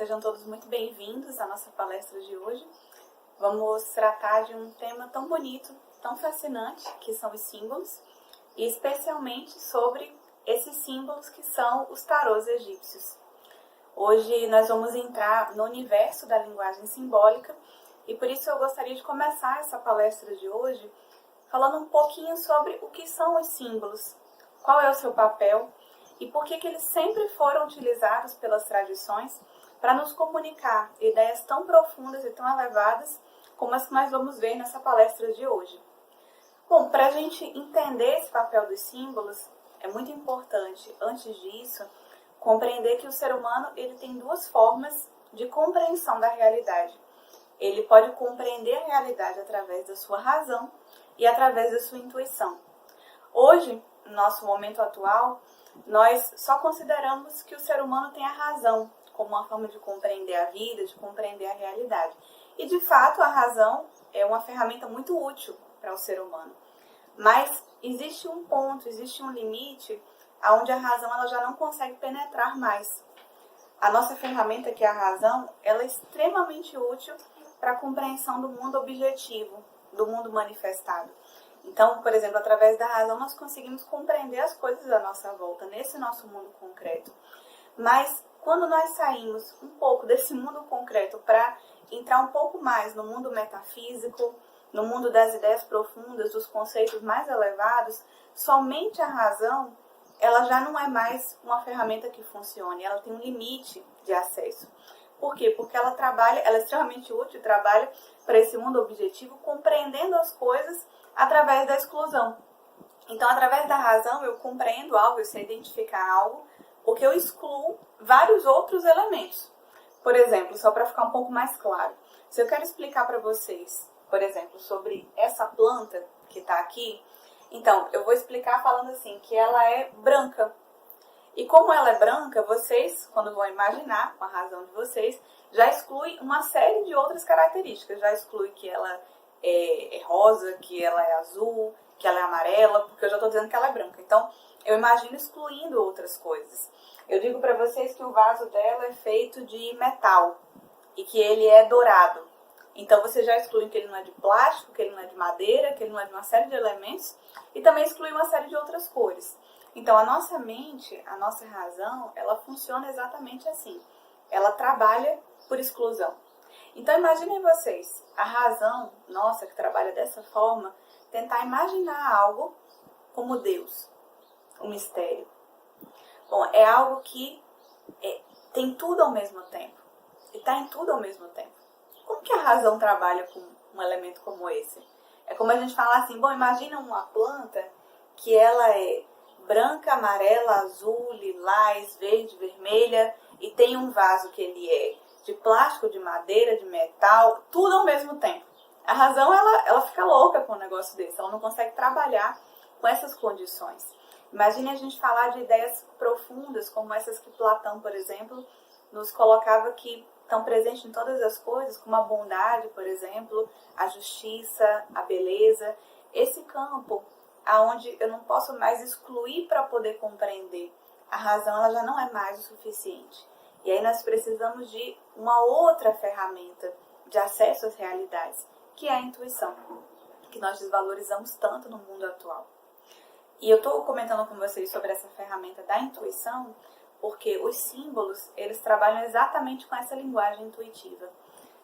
sejam todos muito bem-vindos à nossa palestra de hoje. Vamos tratar de um tema tão bonito, tão fascinante, que são os símbolos, e especialmente sobre esses símbolos que são os tarôs egípcios. Hoje nós vamos entrar no universo da linguagem simbólica e por isso eu gostaria de começar essa palestra de hoje falando um pouquinho sobre o que são os símbolos, qual é o seu papel e por que eles sempre foram utilizados pelas tradições para nos comunicar ideias tão profundas e tão elevadas como as que nós vamos ver nessa palestra de hoje. Bom, para a gente entender esse papel dos símbolos, é muito importante, antes disso, compreender que o ser humano ele tem duas formas de compreensão da realidade. Ele pode compreender a realidade através da sua razão e através da sua intuição. Hoje, no nosso momento atual, nós só consideramos que o ser humano tem a razão como uma forma de compreender a vida, de compreender a realidade. E, de fato, a razão é uma ferramenta muito útil para o ser humano. Mas existe um ponto, existe um limite onde a razão ela já não consegue penetrar mais. A nossa ferramenta, que é a razão, ela é extremamente útil para a compreensão do mundo objetivo, do mundo manifestado. Então, por exemplo, através da razão nós conseguimos compreender as coisas à nossa volta, nesse nosso mundo concreto. Mas quando nós saímos um pouco desse mundo concreto para entrar um pouco mais no mundo metafísico, no mundo das ideias profundas, dos conceitos mais elevados, somente a razão, ela já não é mais uma ferramenta que funcione, ela tem um limite de acesso. Por quê? Porque ela é extremamente útil, trabalha para esse mundo objetivo, compreendendo as coisas através da exclusão. Então, através da razão, eu compreendo algo, eu sei identificar algo, porque eu excluo vários outros elementos. Por exemplo, só para ficar um pouco mais claro, se eu quero explicar para vocês, por exemplo, sobre essa planta que está aqui, então, eu vou explicar falando assim, que ela é branca. E como ela é branca, vocês, quando vão imaginar, com a razão de vocês, já exclui uma série de outras características. Já exclui que ela é rosa, que ela é azul, que ela é amarela, porque eu já estou dizendo que ela é branca. Então, eu imagino excluindo outras coisas. Eu digo para vocês que o vaso dela é feito de metal e que ele é dourado. Então, você já exclui que ele não é de plástico, que ele não é de madeira, que ele não é de uma série de elementos e também exclui uma série de outras cores. Então, a nossa mente, a nossa razão, ela funciona exatamente assim. Ela trabalha por exclusão. Então, imaginem vocês, a razão nossa que trabalha dessa forma, tentar imaginar algo como Deus, um mistério. Bom, é algo que tem tudo ao mesmo tempo. E está em tudo ao mesmo tempo. Como que a razão trabalha com um elemento como esse? É como a gente falar assim, bom, imagina uma planta que ela é branca, amarela, azul, lilás, verde, vermelha e tem um vaso que ele é de plástico, de madeira, de metal, tudo ao mesmo tempo. A razão, ela fica louca com um negócio desse, ela não consegue trabalhar com essas condições. Imagine a gente falar de ideias profundas, como essas que Platão, por exemplo, nos colocava que estão presentes em todas as coisas, como a bondade, por exemplo, a justiça, a beleza. Esse campo aonde eu não posso mais excluir para poder compreender. A razão ela já não é mais o suficiente. E aí nós precisamos de uma outra ferramenta de acesso às realidades, que é a intuição, que nós desvalorizamos tanto no mundo atual. E eu estou comentando com vocês sobre essa ferramenta da intuição, porque os símbolos, eles trabalham exatamente com essa linguagem intuitiva.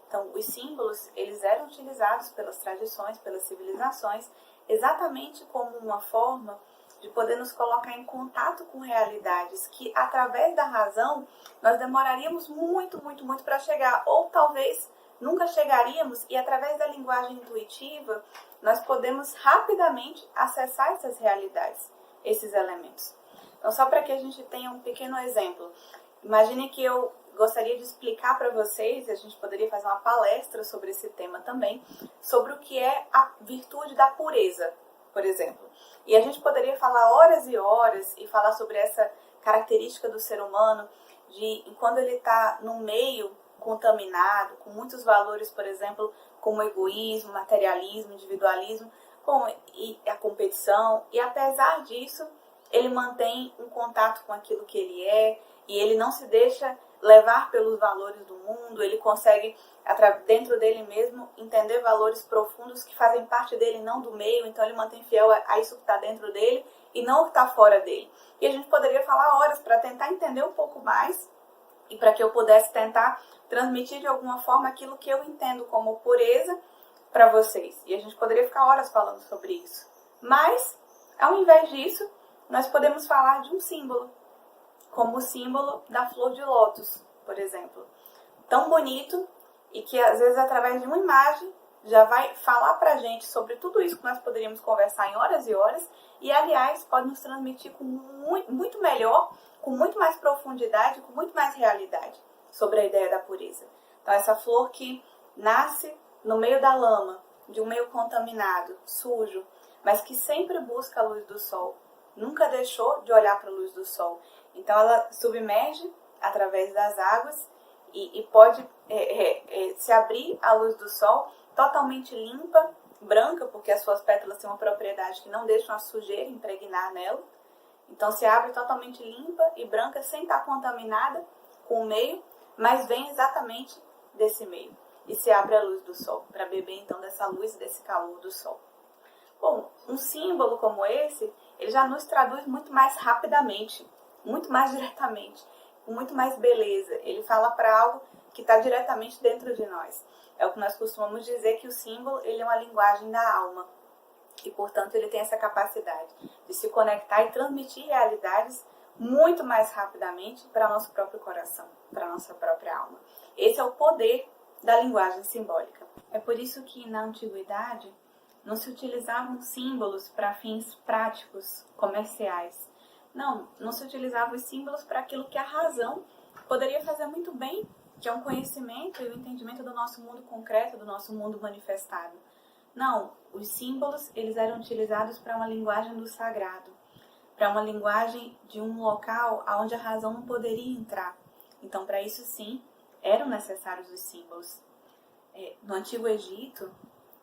Então, os símbolos, eles eram utilizados pelas tradições, pelas civilizações, exatamente como uma forma de poder nos colocar em contato com realidades que, através da razão, nós demoraríamos muito para chegar, ou talvez nunca chegaríamos, e através da linguagem intuitiva, nós podemos rapidamente acessar essas realidades, esses elementos. Então, só para que a gente tenha um pequeno exemplo, imagine que eu gostaria de explicar para vocês, e a gente poderia fazer uma palestra sobre esse tema também, sobre o que é a virtude da pureza, por exemplo. E a gente poderia falar horas e horas e falar sobre essa característica do ser humano, de quando ele está num meio contaminado, com muitos valores, por exemplo, como egoísmo, materialismo, individualismo, bom, e a competição, e apesar disso, ele mantém um contato com aquilo que ele é, e ele não se deixa levar pelos valores do mundo, ele consegue, dentro dele mesmo, entender valores profundos que fazem parte dele, não do meio, então ele mantém fiel a isso que está dentro dele e não o que está fora dele. E a gente poderia falar horas para tentar entender um pouco mais e para que eu pudesse tentar transmitir de alguma forma aquilo que eu entendo como pureza para vocês. E a gente poderia ficar horas falando sobre isso. Mas, ao invés disso, nós podemos falar de um símbolo, como o símbolo da flor de lótus, por exemplo. Tão bonito e que às vezes através de uma imagem já vai falar pra gente sobre tudo isso que nós poderíamos conversar em horas e horas e, aliás, pode nos transmitir com muito melhor, com muito mais profundidade, com muito mais realidade sobre a ideia da pureza. Então, essa flor que nasce no meio da lama, de um meio contaminado, sujo, mas que sempre busca a luz do sol, nunca deixou de olhar para a luz do sol. Então, ela submerge através das águas e pode se abrir à luz do sol, totalmente limpa, branca, porque as suas pétalas têm uma propriedade que não deixam a sujeira impregnar nela. Então, se abre totalmente limpa e branca, sem estar contaminada com o meio, mas vem exatamente desse meio. E se abre à luz do sol, para beber então dessa luz e desse calor do sol. Bom, um símbolo como esse, ele já nos traduz muito mais rapidamente, muito mais diretamente, com muito mais beleza. Ele fala para algo que está diretamente dentro de nós. É o que nós costumamos dizer que o símbolo ele é uma linguagem da alma. E, portanto, ele tem essa capacidade de se conectar e transmitir realidades muito mais rapidamente para nosso próprio coração, para nossa própria alma. Esse é o poder da linguagem simbólica. É por isso que, na antiguidade, não se utilizavam símbolos para fins práticos, comerciais. Não se utilizavam os símbolos para aquilo que a razão poderia fazer muito bem, que é um conhecimento e o entendimento do nosso mundo concreto, do nosso mundo manifestado. Não, os símbolos eles eram utilizados para uma linguagem do sagrado, para uma linguagem de um local onde a razão não poderia entrar. Então, para isso sim, eram necessários os símbolos. No Antigo Egito,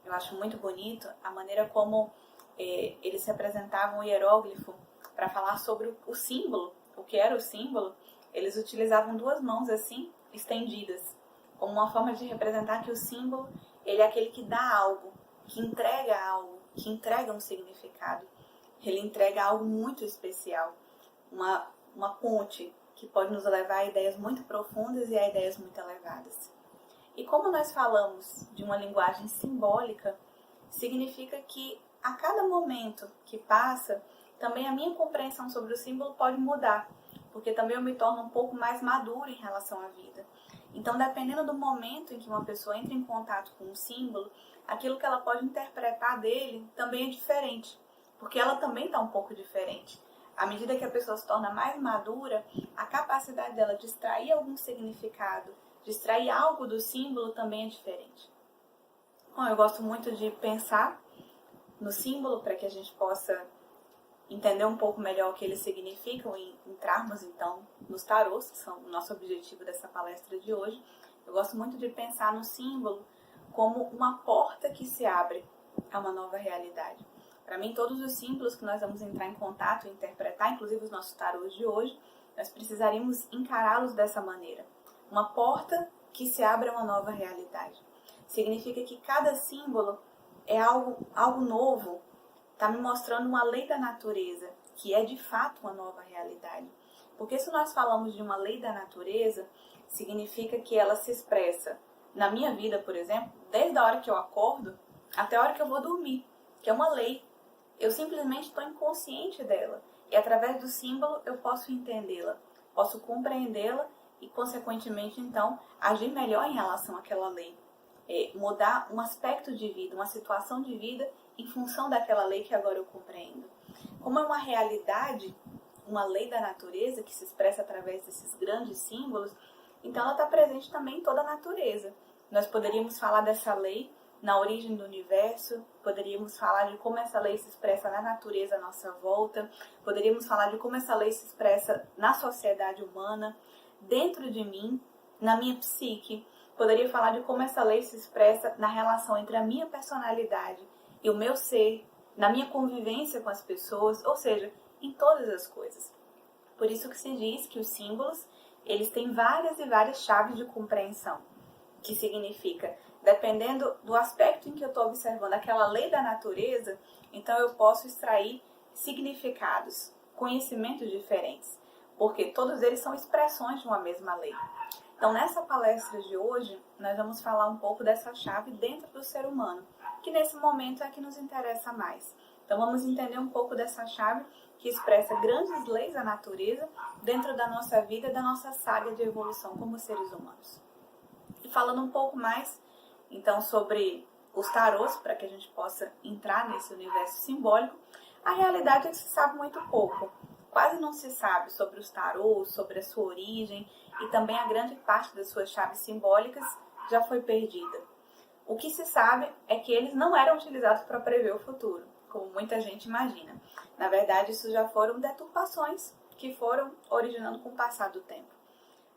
eu acho muito bonito a maneira como eles representavam o hieróglifo para falar sobre o símbolo, o que era o símbolo. Eles utilizavam duas mãos assim, estendidas, como uma forma de representar que o símbolo ele é aquele que dá algo, que entrega algo, que entrega um significado. Ele entrega algo muito especial, uma ponte que pode nos levar a ideias muito profundas e a ideias muito elevadas. E como nós falamos de uma linguagem simbólica, significa que a cada momento que passa, também a minha compreensão sobre o símbolo pode mudar, porque também eu me torno um pouco mais madura em relação à vida. Então, dependendo do momento em que uma pessoa entra em contato com um símbolo, aquilo que ela pode interpretar dele também é diferente, porque ela também está um pouco diferente. À medida que a pessoa se torna mais madura, a capacidade dela de extrair algum significado, de extrair algo do símbolo também é diferente. Bom, eu gosto muito de pensar no símbolo para que a gente possa entender um pouco melhor o que eles significam e entrarmos então nos tarôs, que são o nosso objetivo dessa palestra de hoje. Eu gosto muito de pensar no símbolo como uma porta que se abre a uma nova realidade. Para mim, todos os símbolos que nós vamos entrar em contato e interpretar, inclusive os nossos tarôs de hoje, nós precisaríamos encará-los dessa maneira. Uma porta que se abre a uma nova realidade. Significa que cada símbolo é algo novo, está me mostrando uma lei da natureza, que é de fato uma nova realidade. Porque se nós falamos de uma lei da natureza, significa que ela se expressa na minha vida, por exemplo, desde a hora que eu acordo até a hora que eu vou dormir, que é uma lei. Eu simplesmente estou inconsciente dela. E através do símbolo eu posso entendê-la, posso compreendê-la e, consequentemente, então, agir melhor em relação àquela lei. Mudar um aspecto de vida, uma situação de vida em função daquela lei que agora eu compreendo. Como é uma realidade, uma lei da natureza que se expressa através desses grandes símbolos, então ela está presente também em toda a natureza. Nós poderíamos falar dessa lei na origem do universo, poderíamos falar de como essa lei se expressa na natureza à nossa volta, poderíamos falar de como essa lei se expressa na sociedade humana, dentro de mim, na minha psique. Poderia falar de como essa lei se expressa na relação entre a minha personalidade e o meu ser, na minha convivência com as pessoas, ou seja, em todas as coisas. Por isso que se diz que os símbolos, eles têm várias e várias chaves de compreensão, que significa, dependendo do aspecto em que eu estou observando aquela lei da natureza, então eu posso extrair significados, conhecimentos diferentes, porque todos eles são expressões de uma mesma lei. Então, nessa palestra de hoje, nós vamos falar um pouco dessa chave dentro do ser humano, que nesse momento é que nos interessa mais. Então, vamos entender um pouco dessa chave que expressa grandes leis da natureza dentro da nossa vida e da nossa saga de evolução como seres humanos. E falando um pouco mais, então, sobre os tarôs, para que a gente possa entrar nesse universo simbólico, a realidade é que se sabe muito pouco. Quase não se sabe sobre os tarôs, sobre a sua origem, e também a grande parte das suas chaves simbólicas já foi perdida. O que se sabe é que eles não eram utilizados para prever o futuro, como muita gente imagina. Na verdade, isso já foram deturpações que foram originando com o passar do tempo.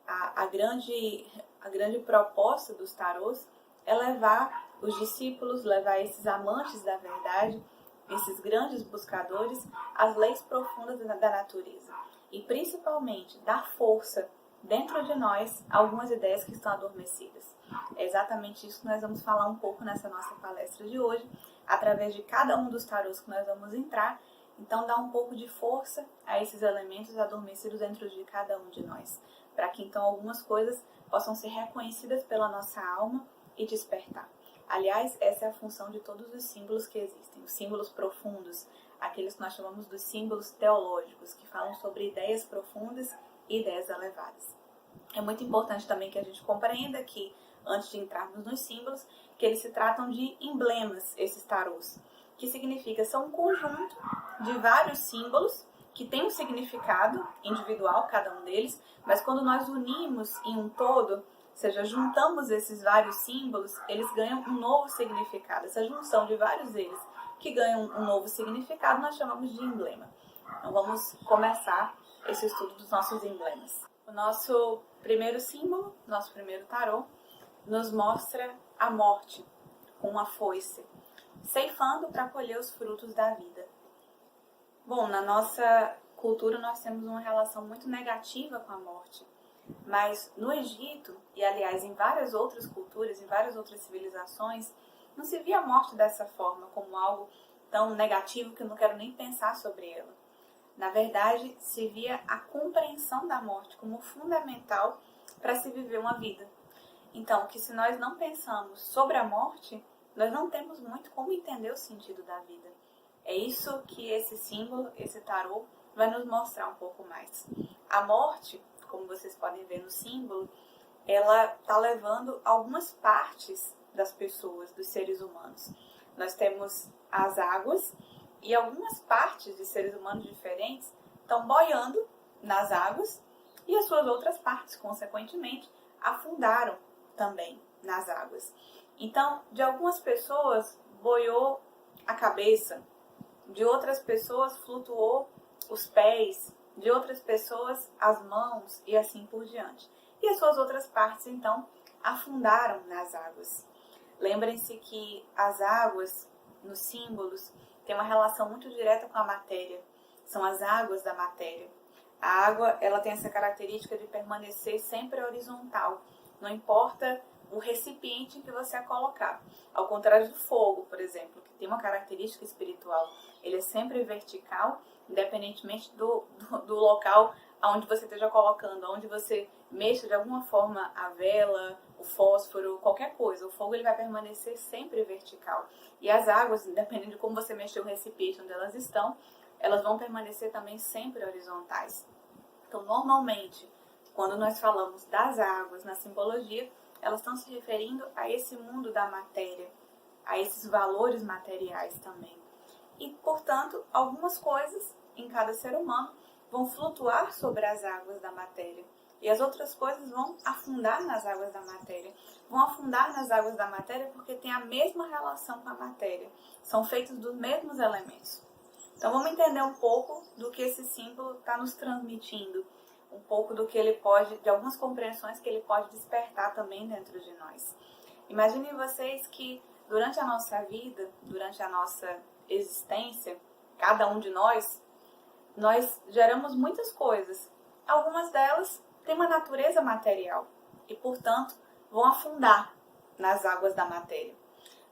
A grande proposta dos tarôs é levar os discípulos, levar esses amantes da verdade, esses grandes buscadores, às leis profundas da natureza. E principalmente dar força dentro de nós a algumas ideias que estão adormecidas. É exatamente isso que nós vamos falar um pouco nessa nossa palestra de hoje, através de cada um dos tarôs que nós vamos entrar. Então, dar um pouco de força a esses elementos adormecidos dentro de cada um de nós, para que então algumas coisas possam ser reconhecidas pela nossa alma e despertar. Aliás, essa é a função de todos os símbolos que existem, os símbolos profundos, aqueles que nós chamamos dos símbolos teológicos, que falam sobre ideias profundas e ideias elevadas. É muito importante também que a gente compreenda que, antes de entrarmos nos símbolos, que eles se tratam de emblemas, esses tarôs, que significa, são um conjunto de vários símbolos que tem um significado individual, cada um deles, mas quando nós unimos em um todo, ou seja, juntamos esses vários símbolos, eles ganham um novo significado. Essa junção de vários deles que ganham um novo significado, nós chamamos de emblema. Então vamos começar esse estudo dos nossos emblemas. O nosso primeiro símbolo, nosso primeiro tarô, nos mostra a morte com uma foice, ceifando para colher os frutos da vida. Bom, na nossa cultura nós temos uma relação muito negativa com a morte, mas no Egito, e aliás em várias outras culturas, em várias outras civilizações, não se via a morte dessa forma, como algo tão negativo que eu não quero nem pensar sobre ela. Na verdade, se via a compreensão da morte como fundamental para se viver uma vida. Então, que se nós não pensamos sobre a morte, nós não temos muito como entender o sentido da vida. É isso que esse símbolo, esse tarô, vai nos mostrar um pouco mais. A morte, como vocês podem ver no símbolo, ela está levando algumas partes das pessoas, dos seres humanos. Nós temos as águas e algumas partes de seres humanos diferentes estão boiando nas águas e as suas outras partes, consequentemente, afundaram também nas águas. Então, de algumas pessoas boiou a cabeça, de outras pessoas flutuou os pés, de outras pessoas as mãos e assim por diante. E as suas outras partes, então, afundaram nas águas. Lembrem-se que as águas, nos símbolos, têm uma relação muito direta com a matéria. São as águas da matéria. A água, ela tem essa característica de permanecer sempre horizontal. Não importa o recipiente em que você a colocar. Ao contrário do fogo, por exemplo, que tem uma característica espiritual. Ele é sempre vertical, independentemente do local onde você esteja colocando, onde você mexa de alguma forma a vela, o fósforo, qualquer coisa. O fogo ele vai permanecer sempre vertical. E as águas, independente de como você mexer o recipiente onde elas estão, elas vão permanecer também sempre horizontais. Então, normalmente, quando nós falamos das águas na simbologia, elas estão se referindo a esse mundo da matéria, a esses valores materiais também. E, portanto, algumas coisas em cada ser humano vão flutuar sobre as águas da matéria. E as outras coisas vão afundar nas águas da matéria. Vão afundar nas águas da matéria porque tem a mesma relação com a matéria. São feitos dos mesmos elementos. Então, vamos entender um pouco do que esse símbolo está nos transmitindo. Um pouco do que ele pode, de algumas compreensões que ele pode despertar também dentro de nós. Imaginem vocês que durante a nossa vida, durante a nossa existência, cada um de nós geramos muitas coisas. Algumas delas têm uma natureza material e, portanto, vão afundar nas águas da matéria.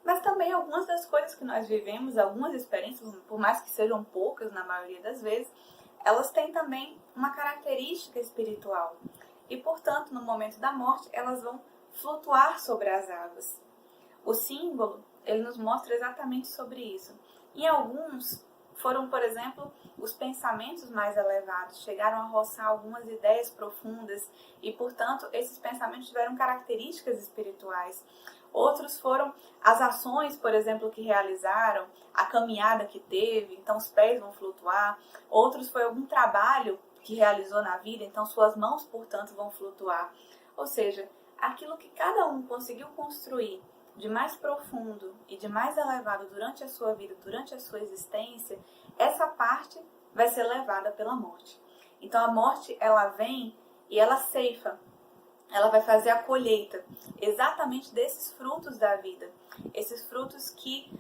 Mas também algumas das coisas que nós vivemos, algumas experiências, por mais que sejam poucas na maioria das vezes, elas têm também uma característica espiritual. E, portanto, no momento da morte, elas vão flutuar sobre as águas. O símbolo, ele nos mostra exatamente sobre isso. Em alguns, foram, por exemplo, os pensamentos mais elevados, chegaram a roçar algumas ideias profundas e, portanto, esses pensamentos tiveram características espirituais. Outros foram as ações, por exemplo, que realizaram, a caminhada que teve, então os pés vão flutuar. Outros foi algum trabalho que realizou na vida, então suas mãos, portanto, vão flutuar. Ou seja, aquilo que cada um conseguiu construir de mais profundo e de mais elevado durante a sua vida, durante a sua existência, essa parte vai ser levada pela morte. Então a morte, ela vem e ela ceifa. Ela vai fazer a colheita exatamente desses frutos da vida. Esses frutos que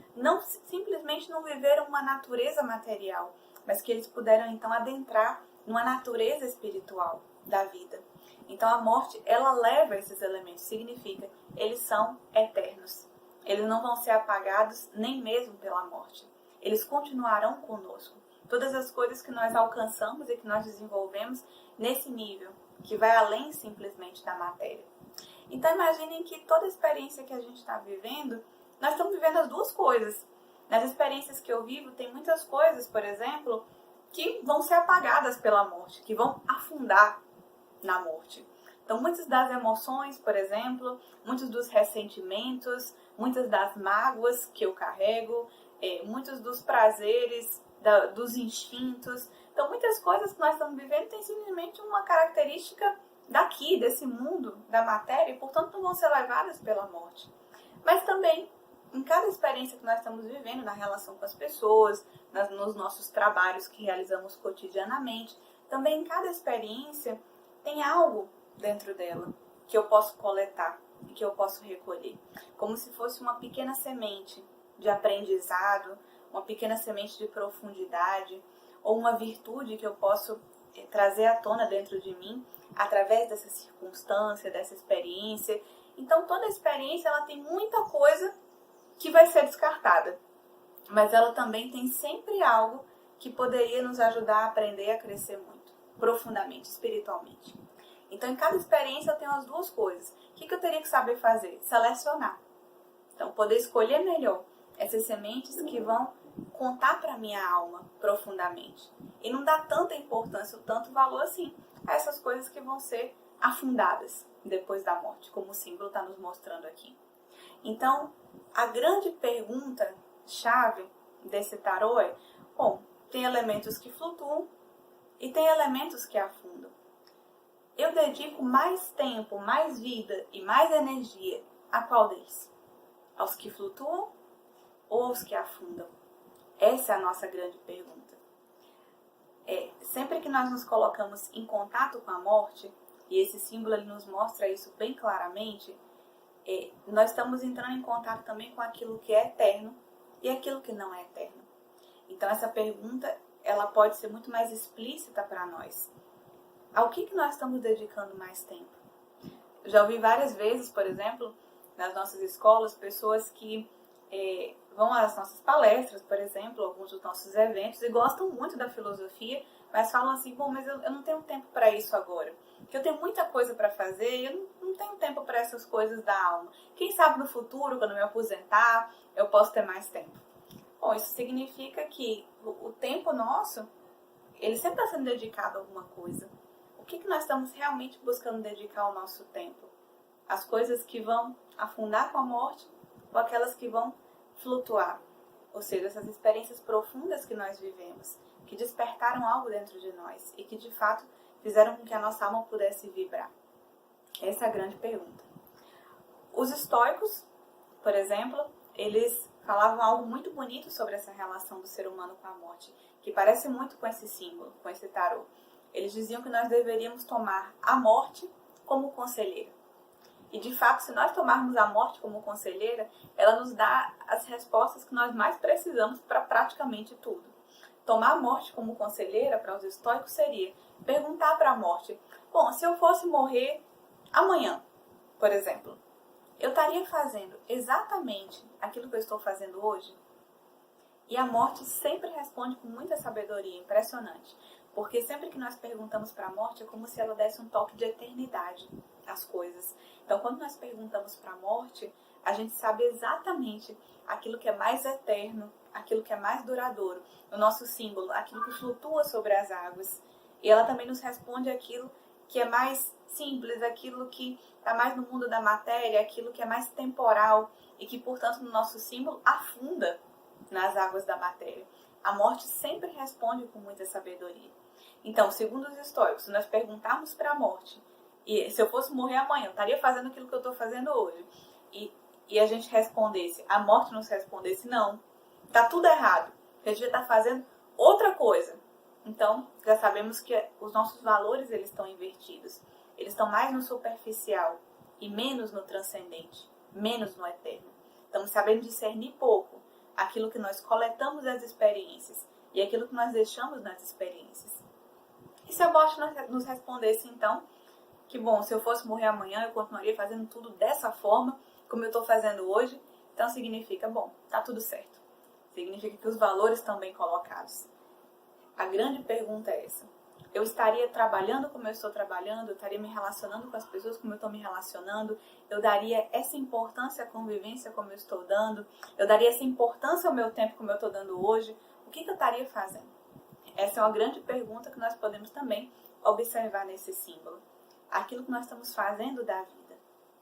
simplesmente não viveram uma natureza material, mas que eles puderam então adentrar numa natureza espiritual da vida. Então a morte, ela leva esses elementos, significa, eles são eternos. Eles não vão ser apagados nem mesmo pela morte. Eles continuarão conosco. Todas as coisas que nós alcançamos e que nós desenvolvemos nesse nível, que vai além simplesmente da matéria. Então imaginem que toda experiência que a gente está vivendo, nós estamos vivendo as duas coisas. Nas experiências que eu vivo, tem muitas coisas, por exemplo, que vão ser apagadas pela morte, que vão afundar na morte. Então muitas das emoções, por exemplo, muitos dos ressentimentos, muitas das mágoas que eu carrego, muitos dos prazeres, dos instintos. Então, muitas coisas que nós estamos vivendo têm simplesmente uma característica daqui, desse mundo, da matéria, e, portanto, não vão ser levadas pela morte. Mas também, em cada experiência que nós estamos vivendo, na relação com as pessoas, nos nossos trabalhos que realizamos cotidianamente, também em cada experiência tem algo dentro dela que eu posso coletar e que eu posso recolher. Como se fosse uma pequena semente de aprendizado, uma pequena semente de profundidade, ou uma virtude que eu posso trazer à tona dentro de mim através dessa circunstância, dessa experiência. Então, toda experiência ela tem muita coisa que vai ser descartada, mas ela também tem sempre algo que poderia nos ajudar a aprender a crescer muito, profundamente, espiritualmente. Então, em cada experiência eu tenho as duas coisas. O que eu teria que saber fazer? Selecionar. Então, poder escolher melhor essas sementes que vão contar para minha alma profundamente. E não dar tanta importância, tanto valor assim, a essas coisas que vão ser afundadas depois da morte, como o símbolo está nos mostrando aqui. Então, a grande pergunta-chave desse tarô é, bom, tem elementos que flutuam e tem elementos que afundam. Eu dedico mais tempo, mais vida e mais energia a qual deles? Aos que flutuam ou aos que afundam? Essa é a nossa grande pergunta. Sempre que nós nos colocamos em contato com a morte, e esse símbolo ele nos mostra isso bem claramente, nós estamos entrando em contato também com aquilo que é eterno e aquilo que não é eterno. Então essa pergunta ela pode ser muito mais explícita para nós. Ao que nós estamos dedicando mais tempo? Já ouvi várias vezes, por exemplo, nas nossas escolas, pessoas que vão às nossas palestras, por exemplo, alguns dos nossos eventos, e gostam muito da filosofia, mas falam assim, bom, mas eu não tenho tempo para isso agora. Porque eu tenho muita coisa para fazer e eu não tenho tempo para essas coisas da alma. Quem sabe no futuro, quando eu me aposentar, eu posso ter mais tempo. Bom, isso significa que o tempo nosso, ele sempre está sendo dedicado a alguma coisa. O que nós estamos realmente buscando dedicar o nosso tempo? As coisas que vão afundar com a morte ou aquelas que vão flutuar? Ou seja, essas experiências profundas que nós vivemos, que despertaram algo dentro de nós e que de fato fizeram com que a nossa alma pudesse vibrar. Essa é a grande pergunta. Os estoicos, por exemplo, eles falavam algo muito bonito sobre essa relação do ser humano com a morte, que parece muito com esse símbolo, com esse tarô. Eles diziam que nós deveríamos tomar a morte como conselheira. E de fato, se nós tomarmos a morte como conselheira, ela nos dá as respostas que nós mais precisamos para praticamente tudo. Tomar a morte como conselheira para os estoicos seria perguntar para a morte: Bom, se eu fosse morrer amanhã, por exemplo, eu estaria fazendo exatamente aquilo que eu estou fazendo hoje? E a morte sempre responde com muita sabedoria, impressionante. Porque sempre que nós perguntamos para a morte, é como se ela desse um toque de eternidade às coisas. Então, quando nós perguntamos para a morte, a gente sabe exatamente aquilo que é mais eterno, aquilo que é mais duradouro. O nosso símbolo, aquilo que flutua sobre as águas. E ela também nos responde aquilo que é mais simples, aquilo que está mais no mundo da matéria, aquilo que é mais temporal e que, portanto, no nosso símbolo, afunda nas águas da matéria. A morte sempre responde com muita sabedoria. Então, segundo os estoicos, se nós perguntarmos para a morte, e se eu fosse morrer amanhã, eu estaria fazendo aquilo que eu estou fazendo hoje, e a gente respondesse, a morte nos respondesse, não, está tudo errado, eu devia estar fazendo outra coisa. Então, já sabemos que os nossos valores eles estão invertidos. Eles estão mais no superficial e menos no transcendente, menos no eterno. Estamos sabendo discernir pouco aquilo que nós coletamos das experiências e aquilo que nós deixamos nas experiências. E se a morte nos respondesse, então, que bom, se eu fosse morrer amanhã, eu continuaria fazendo tudo dessa forma, como eu estou fazendo hoje, então significa, bom, tá tudo certo. Significa que os valores estão bem colocados. A grande pergunta é essa. Eu estaria trabalhando como eu estou trabalhando, eu estaria me relacionando com as pessoas como eu estou me relacionando, eu daria essa importância à convivência como eu estou dando, eu daria essa importância ao meu tempo como eu estou dando hoje, o que eu estaria fazendo? Essa é uma grande pergunta que nós podemos também observar nesse símbolo. Aquilo que nós estamos fazendo da vida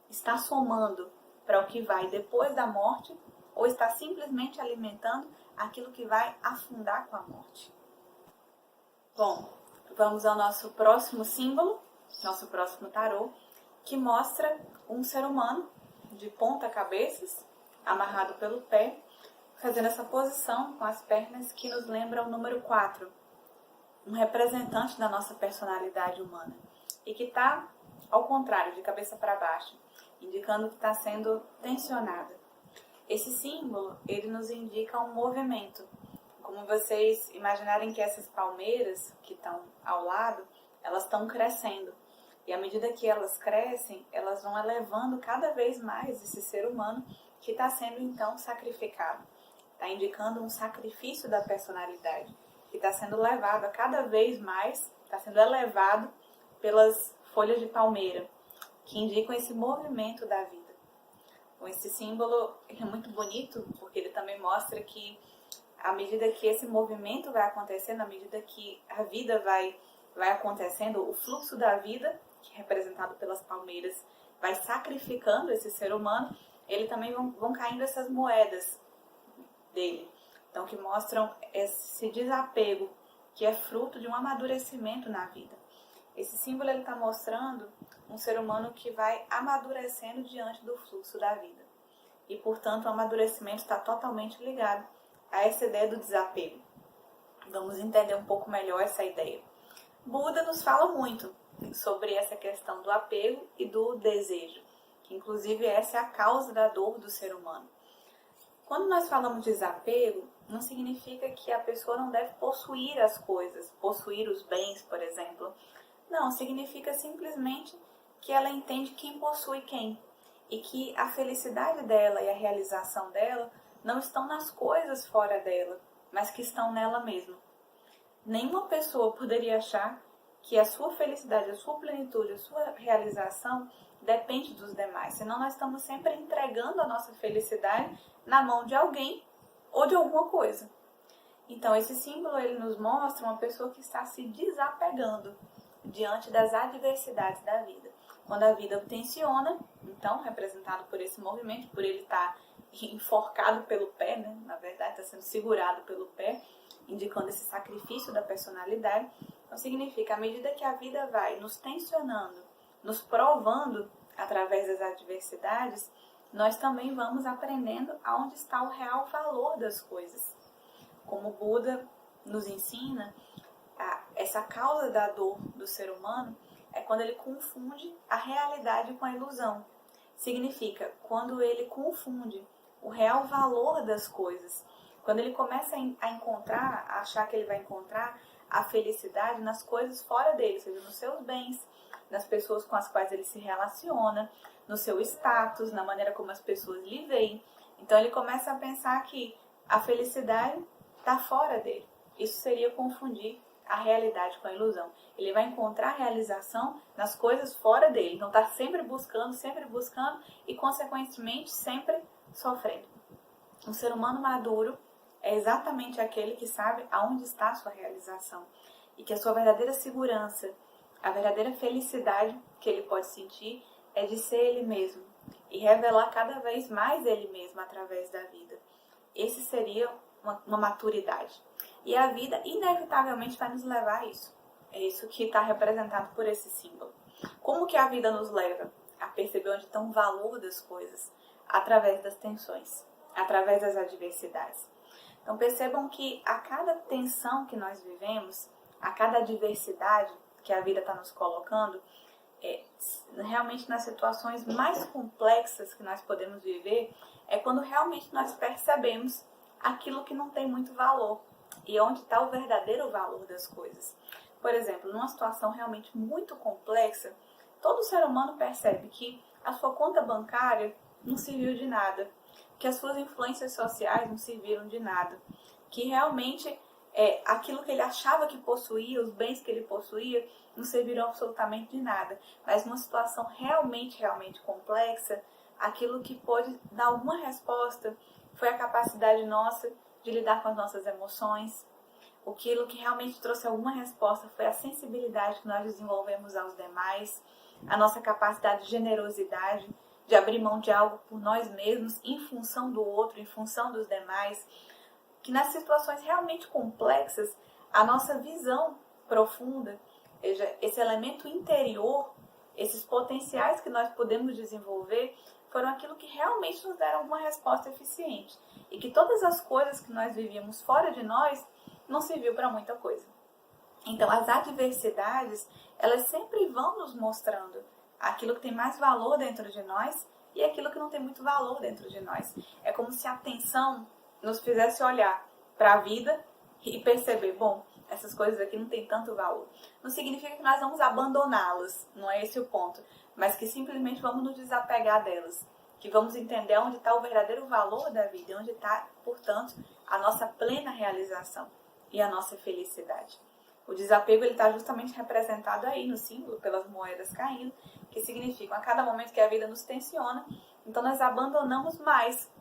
está somando para o que vai depois da morte ou está simplesmente alimentando aquilo que vai afundar com a morte? Bom, vamos ao nosso próximo símbolo, nosso próximo tarô, que mostra um ser humano de ponta cabeças, amarrado pelo pé, fazendo essa posição com as pernas que nos lembra o número 4, um representante da nossa personalidade humana, e que está ao contrário, de cabeça para baixo, indicando que está sendo tensionada. Esse símbolo, ele nos indica um movimento. Como vocês imaginarem que essas palmeiras que estão ao lado, elas estão crescendo. E à medida que elas crescem, elas vão elevando cada vez mais esse ser humano que está sendo então sacrificado. Está indicando um sacrifício da personalidade, que está sendo levado a cada vez mais, está sendo elevado pelas folhas de palmeira, que indicam esse movimento da vida. Bom, esse símbolo é muito bonito, porque ele também mostra que à medida que esse movimento vai acontecendo, à medida que a vida vai acontecendo, o fluxo da vida, que é representado pelas palmeiras, vai sacrificando esse ser humano, ele também vão caindo essas moedas dele. Então, que mostram esse desapego, que é fruto de um amadurecimento na vida. Esse símbolo está mostrando um ser humano que vai amadurecendo diante do fluxo da vida. E, portanto, o amadurecimento está totalmente ligado a essa ideia do desapego. Vamos entender um pouco melhor essa ideia. Buda nos fala muito sobre essa questão do apego e do desejo, que inclusive essa é a causa da dor do ser humano. Quando nós falamos de desapego, não significa que a pessoa não deve possuir as coisas, possuir os bens, por exemplo. Não, significa simplesmente que ela entende quem possui quem e que a felicidade dela e a realização dela não estão nas coisas fora dela, mas que estão nela mesma. Nenhuma pessoa poderia achar que a sua felicidade, a sua plenitude, a sua realização depende dos demais, senão nós estamos sempre entregando a nossa felicidade na mão de alguém ou de alguma coisa. Então, esse símbolo ele nos mostra uma pessoa que está se desapegando diante das adversidades da vida. Quando a vida o tensiona, então, representado por esse movimento, por ele estar enforcado pelo pé, né? Na verdade, está sendo segurado pelo pé, indicando esse sacrifício da personalidade. Então, significa, à medida que a vida vai nos tensionando, nos provando através das adversidades, nós também vamos aprendendo aonde está o real valor das coisas. Como Buda nos ensina, essa causa da dor do ser humano é quando ele confunde a realidade com a ilusão. Significa, quando ele confunde o real valor das coisas, quando ele começa a encontrar, a achar que ele vai encontrar a felicidade nas coisas fora dele, ou seja, nos seus bens, nas pessoas com as quais ele se relaciona, no seu status, na maneira como as pessoas lhe veem. Então ele começa a pensar que a felicidade está fora dele. Isso seria confundir a realidade com a ilusão. Ele vai encontrar realização nas coisas fora dele. Então está sempre buscando e, consequentemente, sempre sofrendo. Um ser humano maduro é exatamente aquele que sabe aonde está a sua realização e que a sua verdadeira segurança, a verdadeira felicidade que ele pode sentir é de ser ele mesmo e revelar cada vez mais ele mesmo através da vida. Esse seria uma maturidade. E a vida inevitavelmente vai nos levar a isso. É isso que está representado por esse símbolo. Como que a vida nos leva a perceber onde está o valor das coisas? Através das tensões, através das adversidades. Então percebam que a cada tensão que nós vivemos, a cada adversidade que a vida está nos colocando, realmente nas situações mais complexas que nós podemos viver, é quando realmente nós percebemos aquilo que não tem muito valor e onde está o verdadeiro valor das coisas. Por exemplo, numa situação realmente muito complexa, todo ser humano percebe que a sua conta bancária não serviu de nada, que as suas influências sociais não serviram de nada, que realmente aquilo que ele achava que possuía, os bens que ele possuía, não serviram absolutamente de nada. Mas numa situação realmente complexa, aquilo que pôde dar alguma resposta foi a capacidade nossa de lidar com as nossas emoções. Aquilo que realmente trouxe alguma resposta foi a sensibilidade que nós desenvolvemos aos demais, a nossa capacidade de generosidade, de abrir mão de algo por nós mesmos, em função do outro, em função dos demais. Que nas situações realmente complexas, a nossa visão profunda, esse elemento interior, esses potenciais que nós podemos desenvolver, foram aquilo que realmente nos deram uma resposta eficiente. E que todas as coisas que nós vivíamos fora de nós não serviu para muita coisa. Então, as adversidades, elas sempre vão nos mostrando aquilo que tem mais valor dentro de nós e aquilo que não tem muito valor dentro de nós. É como se a tensão nos fizesse olhar para a vida e perceber, bom, essas coisas aqui não têm tanto valor. Não significa que nós vamos abandoná-las, não é esse o ponto, mas que simplesmente vamos nos desapegar delas, que vamos entender onde está o verdadeiro valor da vida, onde está, portanto, a nossa plena realização e a nossa felicidade. O desapego está justamente representado aí no símbolo, pelas moedas caindo, que significam a cada momento que a vida nos tensiona, então nós abandonamos mais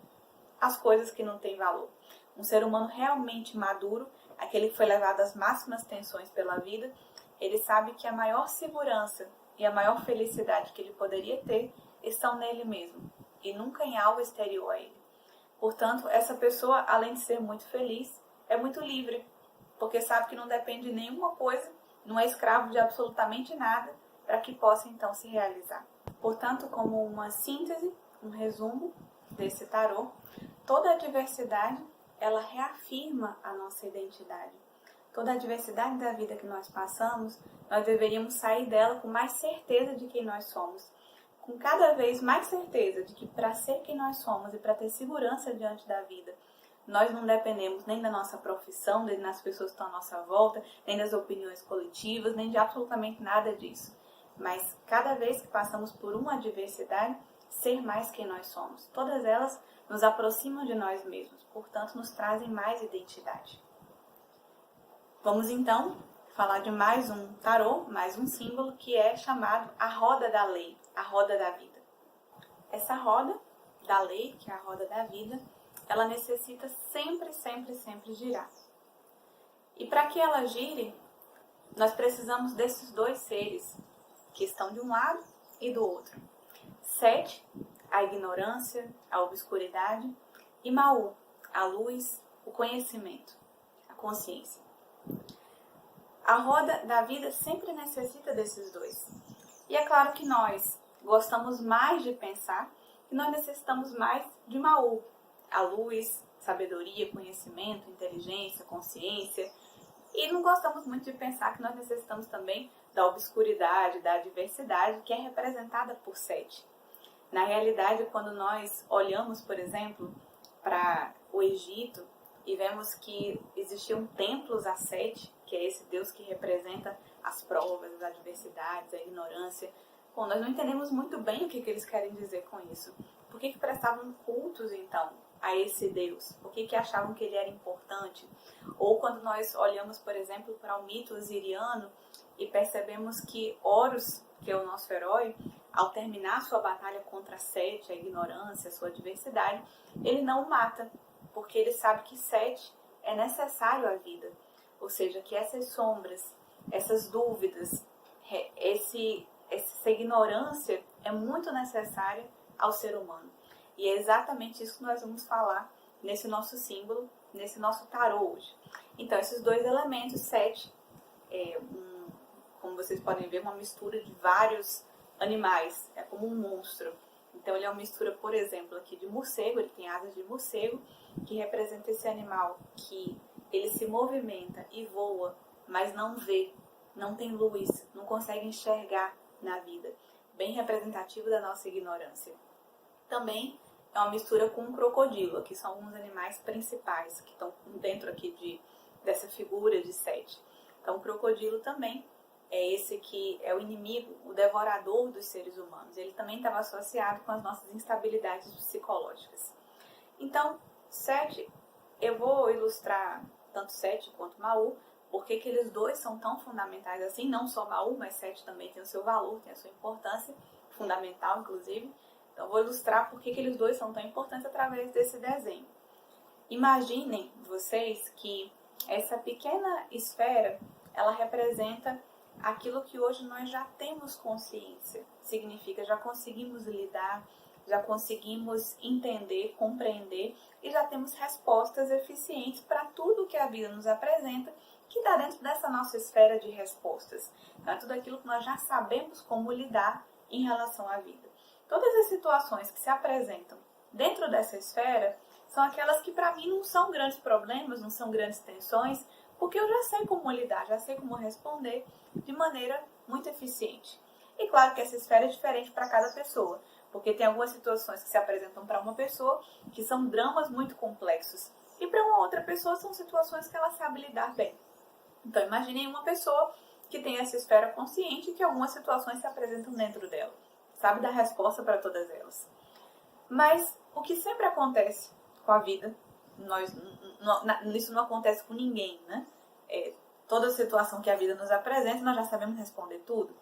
as coisas que não têm valor. Um ser humano realmente maduro, aquele que foi levado às máximas tensões pela vida, ele sabe que a maior segurança e a maior felicidade que ele poderia ter estão nele mesmo, e nunca em algo exterior a ele. Portanto, essa pessoa, além de ser muito feliz, é muito livre, porque sabe que não depende de nenhuma coisa, não é escravo de absolutamente nada, para que possa então se realizar. Portanto, como uma síntese, um resumo desse tarô, toda adversidade, ela reafirma a nossa identidade. Toda a adversidade da vida que nós passamos, nós deveríamos sair dela com mais certeza de quem nós somos. Com cada vez mais certeza de que para ser quem nós somos e para ter segurança diante da vida, nós não dependemos nem da nossa profissão, nem das pessoas que estão à nossa volta, nem das opiniões coletivas, nem de absolutamente nada disso. Mas cada vez que passamos por uma adversidade, ser mais quem nós somos. Todas elas nos aproximam de nós mesmos, portanto nos trazem mais identidade. Vamos então falar de mais um tarô, mais um símbolo que é chamado a roda da lei, a roda da vida. Essa roda da lei, que é a roda da vida, ela necessita sempre girar. E para que ela gire, nós precisamos desses dois seres que estão de um lado e do outro. Sete, a ignorância, a obscuridade, e Mau, a luz, o conhecimento, a consciência. A roda da vida sempre necessita desses dois. E é claro que nós gostamos mais de pensar que nós necessitamos mais de Mau, a luz, sabedoria, conhecimento, inteligência, consciência. E não gostamos muito de pensar que nós necessitamos também da obscuridade, da adversidade, que é representada por Sete. Na realidade, quando nós olhamos, por exemplo, para o Egito e vemos que existiam templos a Sete, que é esse Deus que representa as provas, as adversidades, a ignorância. Bom, nós não entendemos muito bem o que eles querem dizer com isso. Por que prestavam cultos, então, a esse Deus? Por que achavam que ele era importante? Ou quando nós olhamos, por exemplo, para o mito osiriano e percebemos que Horus, que é o nosso herói, ao terminar sua batalha contra Sete, a ignorância, a sua adversidade, ele não o mata, porque ele sabe que Sete é necessário à vida. Ou seja, que essas sombras, essas dúvidas, essa ignorância é muito necessária ao ser humano. E é exatamente isso que nós vamos falar nesse nosso símbolo, nesse nosso tarô hoje. Então, esses dois elementos, Sete, como vocês podem ver, uma mistura de vários animais, é como um monstro. Então, ele é uma mistura, por exemplo, aqui de morcego, ele tem asas de morcego, que representa esse animal que ele se movimenta e voa, mas não vê, não tem luz, não consegue enxergar na vida. Bem representativo da nossa ignorância. Também é uma mistura com um crocodilo, que são alguns animais principais que estão dentro aqui dessa figura de Sete. Então, o crocodilo também é esse que é o inimigo, o devorador dos seres humanos. Ele também estava associado com as nossas instabilidades psicológicas. Então, Sete, eu vou ilustrar tanto Sete quanto Maú, porque eles dois são tão fundamentais assim, não só Maú, mas Sete também tem o seu valor, tem a sua importância, fundamental inclusive. Então, eu vou ilustrar porque eles dois são tão importantes através desse desenho. Imaginem vocês que essa pequena esfera, ela representa aquilo que hoje nós já temos consciência. Significa, já conseguimos lidar, já conseguimos entender, compreender e já temos respostas eficientes para tudo que a vida nos apresenta, que está dentro dessa nossa esfera de respostas. Então, é tudo aquilo que nós já sabemos como lidar em relação à vida. Todas as situações que se apresentam dentro dessa esfera são aquelas que para mim não são grandes problemas, não são grandes tensões, porque eu já sei como lidar, já sei como responder de maneira muito eficiente. E claro que essa esfera é diferente para cada pessoa, porque tem algumas situações que se apresentam para uma pessoa que são dramas muito complexos, e para uma outra pessoa são situações que ela sabe lidar bem. Então imaginem uma pessoa que tem essa esfera consciente e que algumas situações se apresentam dentro dela. Sabe dar resposta para todas elas. Mas o que sempre acontece com a vida, isso não acontece com ninguém, né? Toda situação que a vida nos apresenta, nós já sabemos responder tudo.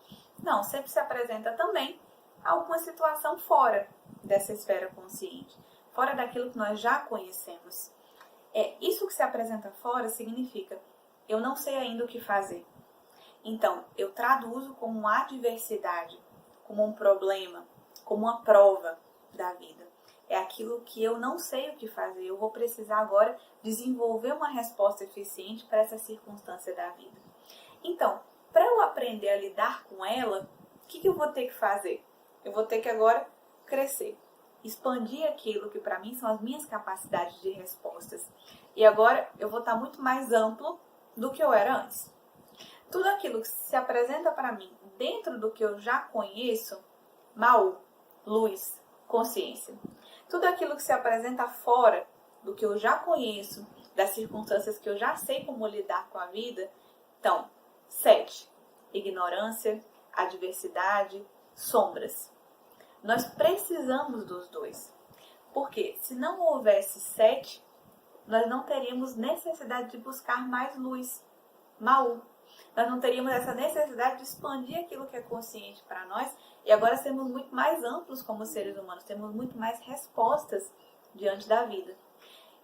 Não, sempre se apresenta também alguma situação fora dessa esfera consciente, fora daquilo que nós já conhecemos. Isso que se apresenta fora significa, eu não sei ainda o que fazer. Então, eu traduzo como uma adversidade, como um problema, como uma prova da vida. É aquilo que eu não sei o que fazer. Eu vou precisar agora desenvolver uma resposta eficiente para essa circunstância da vida. Então, para eu aprender a lidar com ela, o que eu vou ter que fazer? Eu vou ter que agora crescer, expandir aquilo que para mim são as minhas capacidades de respostas. E agora eu vou estar muito mais amplo do que eu era antes. Tudo aquilo que se apresenta para mim dentro do que eu já conheço, Maú, luz, consciência. Tudo aquilo que se apresenta fora do que eu já conheço, das circunstâncias que eu já sei como lidar com a vida, então, Sete, ignorância, adversidade, sombras. Nós precisamos dos dois. Porque se não houvesse Sete, nós não teríamos necessidade de buscar mais luz, Maú. Nós não teríamos essa necessidade de expandir aquilo que é consciente para nós e agora sermos muito mais amplos como seres humanos, temos muito mais respostas diante da vida.